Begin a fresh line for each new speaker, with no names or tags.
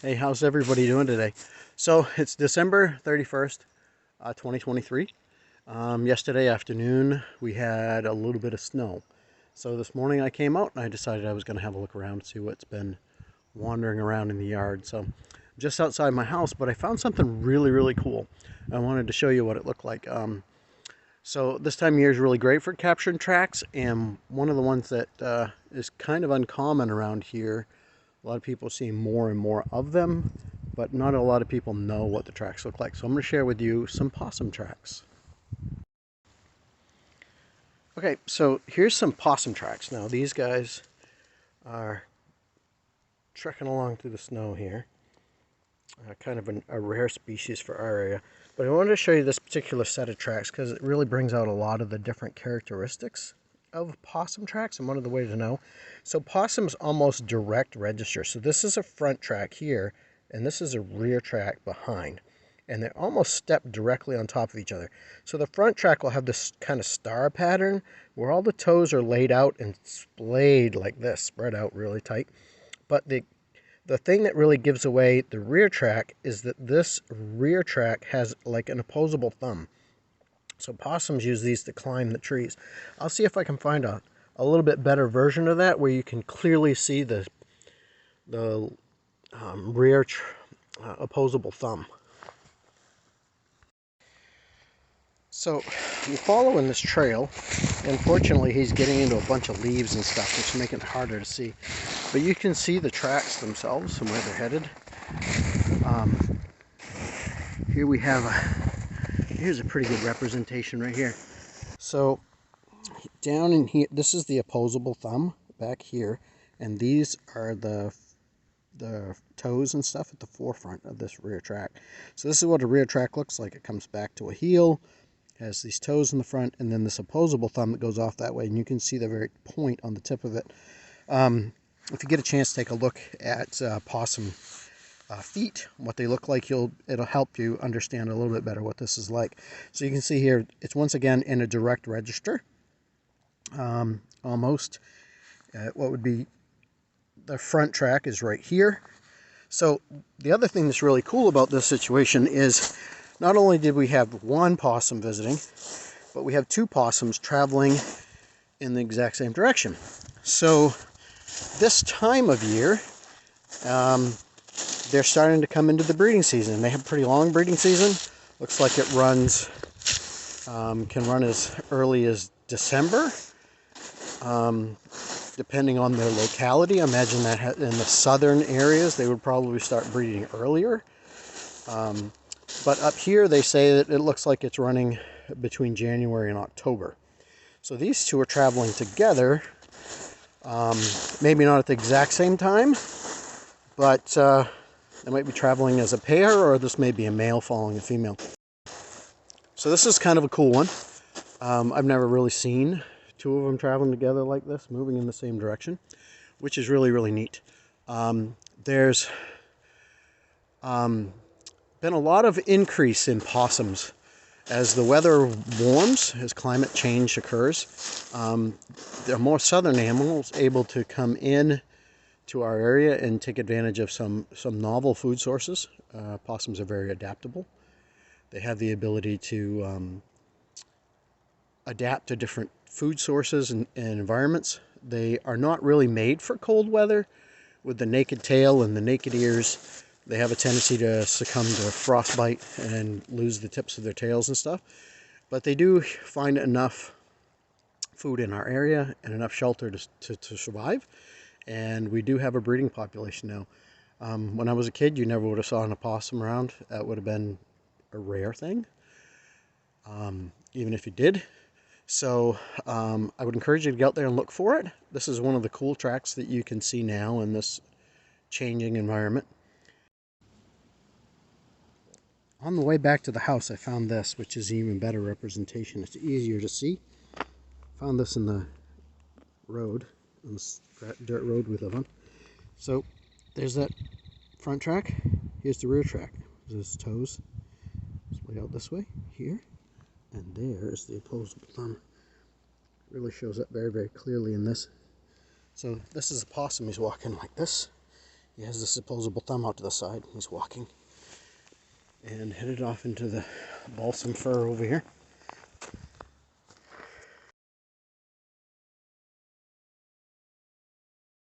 Hey, how's everybody doing today? So it's December 31st, 2023. Yesterday afternoon we had a little bit of snow. So this morning I came out and I decided I was going to have a look around and see what's been wandering around in the yard. So I'm just outside my house, but I found something really cool. I wanted to show you what it looked like. So this time of year is really great for capturing tracks, and one of the ones that is kind of uncommon around here. A lot of people see more and more of them, but not a lot of people know what the tracks look like. So I'm going to share with you some possum tracks. Okay, so here's some possum tracks. Now these guys are trekking along through the snow here. Kind of a rare species for our area. But I wanted to show you this particular set of tracks because it really brings out a lot of the different characteristics of possum tracks and one of the ways to know. So possums almost direct register. So this is a front track here and this is a rear track behind. And they almost step directly on top of each other. So the front track will have this kind of star pattern where all the toes are laid out and splayed like this, spread out really tight. But the thing that really gives away the rear track is that this rear track has like an opposable thumb. So possums use these to climb the trees. I'll see if I can find a little bit better version of that where you can clearly see the rear opposable thumb. So I'm following this trail. Unfortunately, he's getting into a bunch of leaves and stuff, which make it harder to see. But you can see the tracks themselves and where they're headed. Here we have here's a pretty good representation right here. So down in here, this is the opposable thumb back here, and these are the toes and stuff at the forefront of this rear track. So this is what a rear track looks like. It comes back to a heel, has these toes in the front, and then this opposable thumb that goes off that way, and you can see the very point on the tip of it. If you get a chance to take a look at possum feet, what they look like, it'll help you understand a little bit better what this is like. So you can see here, it's once again in a direct register, almost. What would be the front track is right here. So the other thing that's really cool about this situation is not only did we have one possum visiting, but we have two possums traveling in the exact same direction. So this time of year, they're starting to come into the breeding season. They have a pretty long breeding season. Looks like it runs, can run as early as December, depending on their locality. I imagine that in the southern areas, they would probably start breeding earlier. But up here, they say that it looks like it's running between January and October. So these two are traveling together, maybe not at the exact same time, but they might be traveling as a pair, or this may be a male following a female. So this is kind of a cool one. I've never really seen two of them traveling together like this, moving in the same direction, which is really neat. There's been a lot of increase in possums as the weather warms, as climate change occurs. The more southern animals able to come in to our area and take advantage of some novel food sources. Possums are very adaptable. They have the ability to adapt to different food sources and environments. They are not really made for cold weather. With the naked tail and the naked ears, they have a tendency to succumb to frostbite and lose the tips of their tails and stuff. But they do find enough food in our area and enough shelter to survive. And we do have a breeding population now. When I was a kid, you never would have saw an opossum around. That would have been a rare thing, even if you did. So I would encourage you to get out there and look for it. This is one of the cool tracks that you can see now in this changing environment. On the way back to the house, I found this, which is an even better representation. It's easier to see. Found this in the road, on this dirt road we live on. So there's that front track. Here's the rear track. There's toes. It's way out this way, here. And there's the opposable thumb. It really shows up very clearly in this. So this is a possum. He's walking like this. He has this opposable thumb out to the side. He's walking. And headed off into the balsam fir over here.